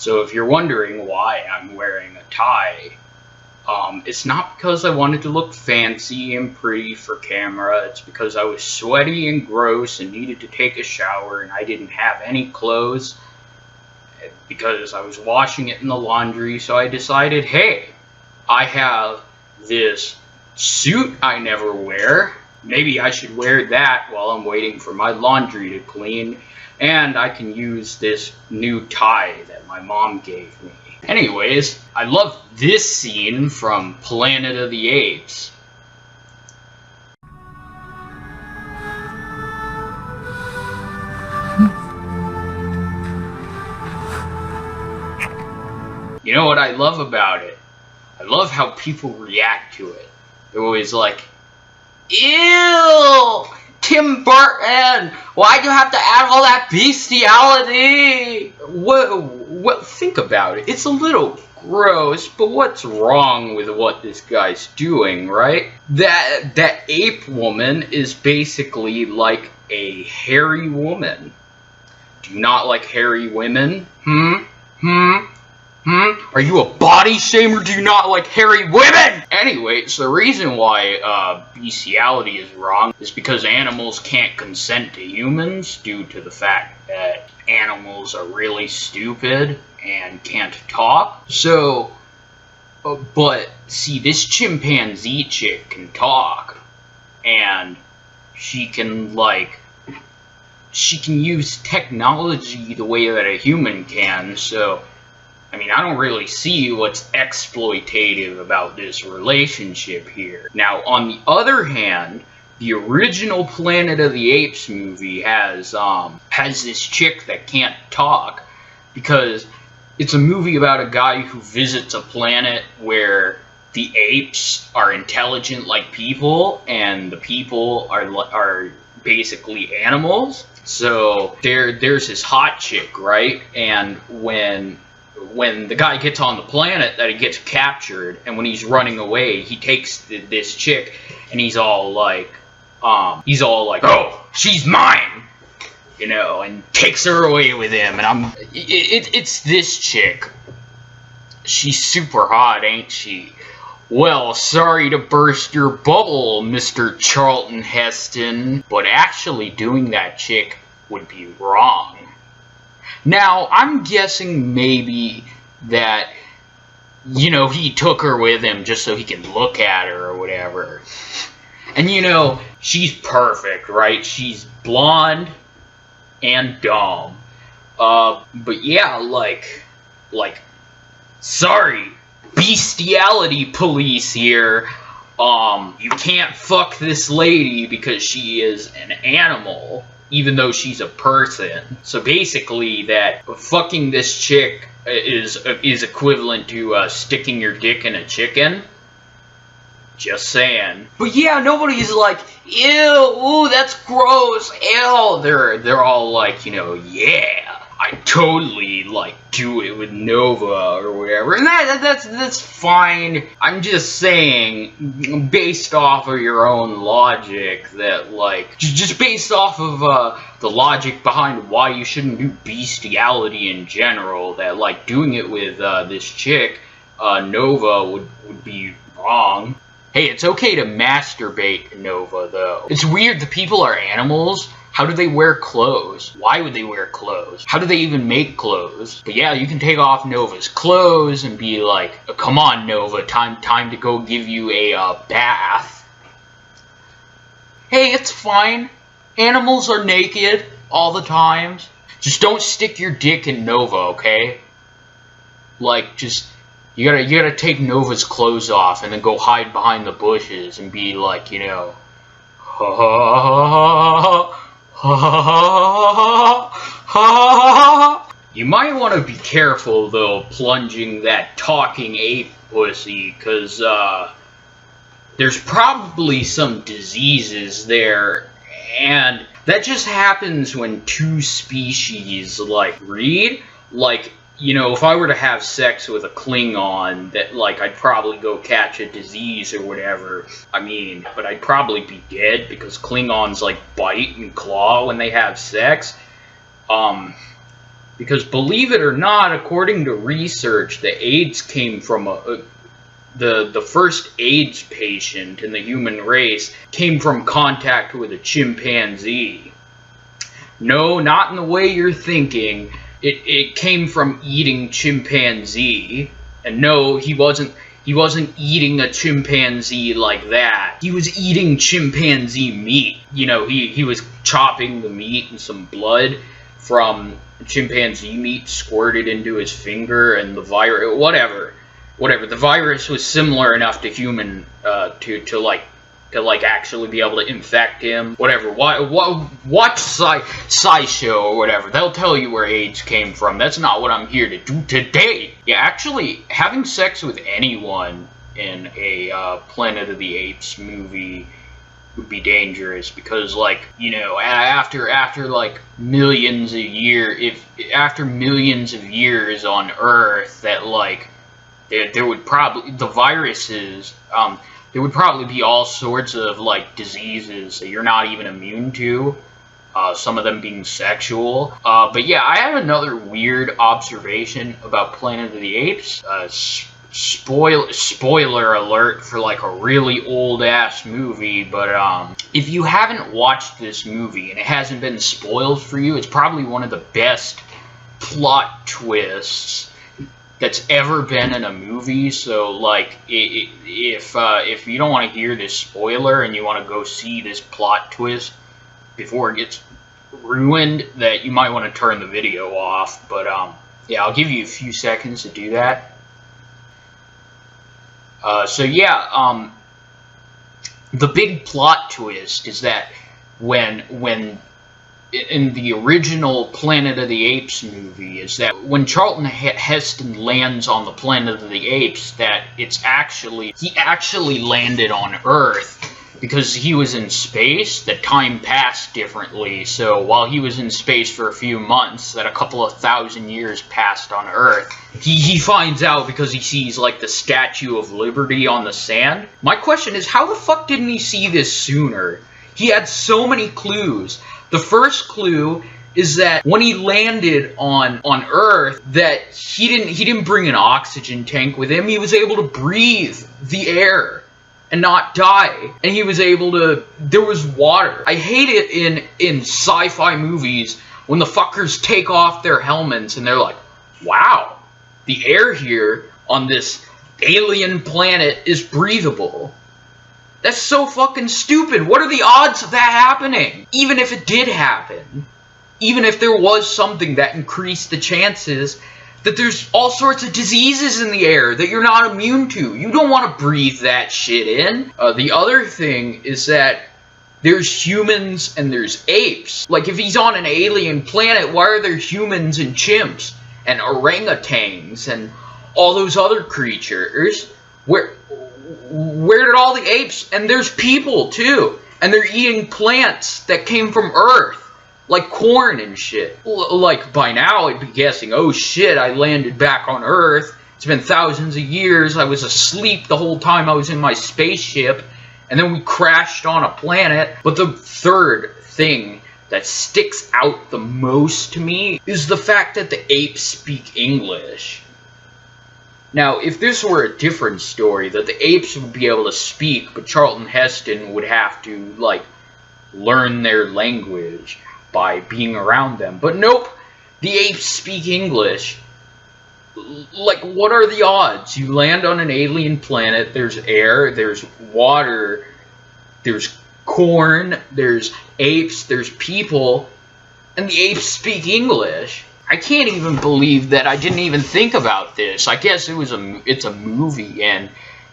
So if you're wondering why I'm wearing a tie, it's not because I wanted to look fancy and pretty for camera. It's because I was sweaty and gross and needed to take a shower, and I didn't have any clothes because I was washing it in the laundry. So I decided, hey, I have this suit I never wear. Maybe I should wear that while I'm waiting for my laundry to clean, and I can use this new tie that my mom gave me. Anyways, I love this scene from Planet of the Apes. You know what I love about it? I love how people react to it. They're always like, ew! Tim Burton! Why'd you have to add all that bestiality? Well, think about it. It's a little gross, but what's wrong with what this guy's doing, right? That ape woman is basically like a hairy woman. Do you not like hairy women? Are you a body shamer? Do you not like hairy women? Anyways, the reason why bestiality is wrong is because animals can't consent to humans due to the fact that animals are really stupid and can't talk. So, but see, this chimpanzee chick can talk, and she can use technology the way that a human can, so I mean, I don't really see what's exploitative about this relationship here. Now, on the other hand, the original Planet of the Apes movie has this chick that can't talk because it's a movie about a guy who visits a planet where the apes are intelligent like people and the people are basically animals. So there's this hot chick, right? And when the guy gets on the planet, that he gets captured, and when he's running away, he takes this chick, and he's all like, oh, she's mine, you know, and takes her away with him, and it's this chick. She's super hot, ain't she? Well, sorry to burst your bubble, Mr. Charlton Heston, but actually doing that chick would be wrong. Now, I'm guessing maybe that, you know, he took her with him just so he can look at her or whatever. And, you know, she's perfect, right? She's blonde and dumb. But yeah, like, sorry, bestiality police here. You can't fuck this lady because she is an animal, even though she's a person. So basically, that fucking this chick is equivalent to sticking your dick in a chicken. Just saying. But yeah, nobody's like, ew, ooh, that's gross, ew. They're all like, you know, yeah, I totally like do it with Nova or whatever, and that's fine. I'm just saying, based off of your own logic, that like just based off of the logic behind why you shouldn't do bestiality in general, that like doing it with this chick, Nova, would be wrong. Hey, it's okay to masturbate, Nova, though. It's weird, the people are animals. How do they wear clothes? Why would they wear clothes? How do they even make clothes? But yeah, you can take off Nova's clothes and be like, come on, Nova, time to go give you a bath. Hey, it's fine. Animals are naked all the time. Just don't stick your dick in Nova, okay? Like, just... You gotta take Nova's clothes off and then go hide behind the bushes and be like, you know, You might want to be careful, though, plunging that talking ape pussy, because there's probably some diseases there, and that just happens when two species, like, breed. Like, you know, if I were to have sex with a Klingon, that, like, I'd probably go catch a disease or whatever. I mean, but I'd probably be dead, because Klingons, like, bite and claw when they have sex. Because believe it or not, according to research, the AIDS came from the first AIDS patient in the human race came from contact with a chimpanzee. No, not in the way you're thinking. It came from eating chimpanzee. And no, he wasn't eating a chimpanzee like that. He was eating chimpanzee meat. You know, he was chopping the meat and some blood from chimpanzee meat, squirted into his finger, and the virus, whatever. The virus was similar enough to human to actually be able to infect him. Whatever. Watch SciShow or whatever. They'll tell you where AIDS came from. That's not what I'm here to do today. Yeah, actually, having sex with anyone in a Planet of the Apes movie would be dangerous, because, like, you know, after like millions of years, after millions of years on Earth, that, like, there would probably, the viruses, there would probably be all sorts of, like, diseases that you're not even immune to, some of them being sexual. But yeah, I have another weird observation about Planet of the Apes. Spoiler alert for, like, a really old-ass movie, but if you haven't watched this movie and it hasn't been spoiled for you, it's probably one of the best plot twists that's ever been in a movie. So, like, if you don't want to hear this spoiler and you want to go see this plot twist before it gets ruined, that you might want to turn the video off. But yeah, I'll give you a few seconds to do that. So yeah, the big plot twist is that when in the original Planet of the Apes movie, is that when Charlton Heston lands on the Planet of the Apes, that he actually landed on Earth, because he was in space, that time passed differently. So while he was in space for a few months, that a couple of thousand years passed on Earth. He finds out because he sees, like, the Statue of Liberty on the sand. My question is, how the fuck didn't he see this sooner? He had so many clues. The first clue is that when he landed on Earth, that he didn't bring an oxygen tank with him. He was able to breathe the air and not die. And he was able to, there was water. I hate it in sci-fi movies when the fuckers take off their helmets and they're like, wow, the air here on this alien planet is breathable. That's so fucking stupid. What are the odds of that happening? Even if it did happen, even if there was something that increased the chances, that there's all sorts of diseases in the air that you're not immune to. You don't want to breathe that shit in. The other thing is that there's humans and there's apes. Like, if he's on an alien planet, why are there humans and chimps and orangutans and all those other creatures? Where did all the apes, and there's people too, and they're eating plants that came from Earth, like corn and shit. Like, by now I'd be guessing, oh shit, I landed back on Earth, it's been thousands of years, I was asleep the whole time I was in my spaceship, and then we crashed on a planet. But the third thing that sticks out the most to me is the fact that the apes speak English. Now, if this were a different story, that the apes would be able to speak, but Charlton Heston would have to, like, learn their language by being around them. But nope, the apes speak English. Like, what are the odds? You land on an alien planet, there's air, there's water, there's corn, there's apes, there's people, and the apes speak English. I can't even believe that I didn't even think about this. I guess it's a movie, and,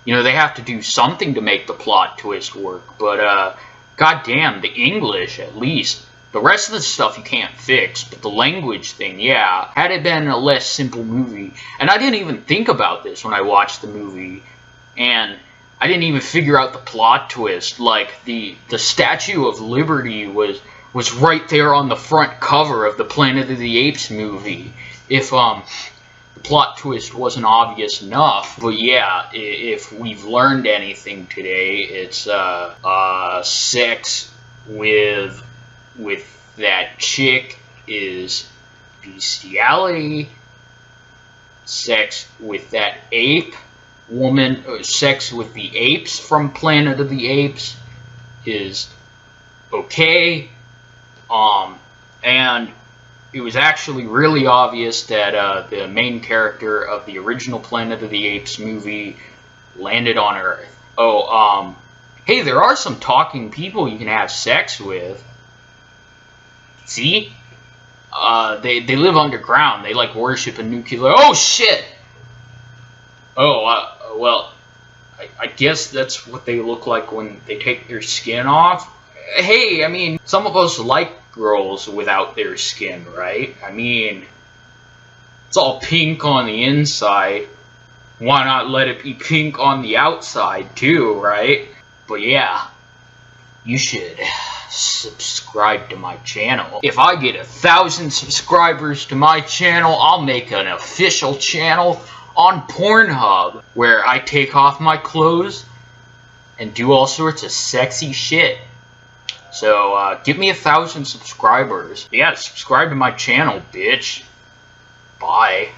you know, they have to do something to make the plot twist work. But, goddamn, the English, at least. The rest of the stuff you can't fix, but the language thing, yeah. Had it been a less simple movie, and I didn't even think about this when I watched the movie, and I didn't even figure out the plot twist. Like, the Statue of Liberty was right there on the front cover of the Planet of the Apes movie, if the plot twist wasn't obvious enough. But yeah, if we've learned anything today, it's sex with that chick is bestiality, sex with that ape woman, sex with the apes from Planet of the Apes is okay. And it was actually really obvious that the main character of the original Planet of the Apes movie landed on Earth. Oh, hey, there are some talking people you can have sex with. See? They live underground. They, like, worship a nuclear... Oh, shit! Oh, well, I guess that's what they look like when they take their skin off. Hey, I mean, some of us like girls without their skin, right? I mean, it's all pink on the inside. Why not let it be pink on the outside, too, right? But yeah, you should subscribe to my channel. If I get 1,000 subscribers to my channel, I'll make an official channel on Pornhub where I take off my clothes and do all sorts of sexy shit. So, give me 1,000 subscribers. Yeah, subscribe to my channel, bitch. Bye.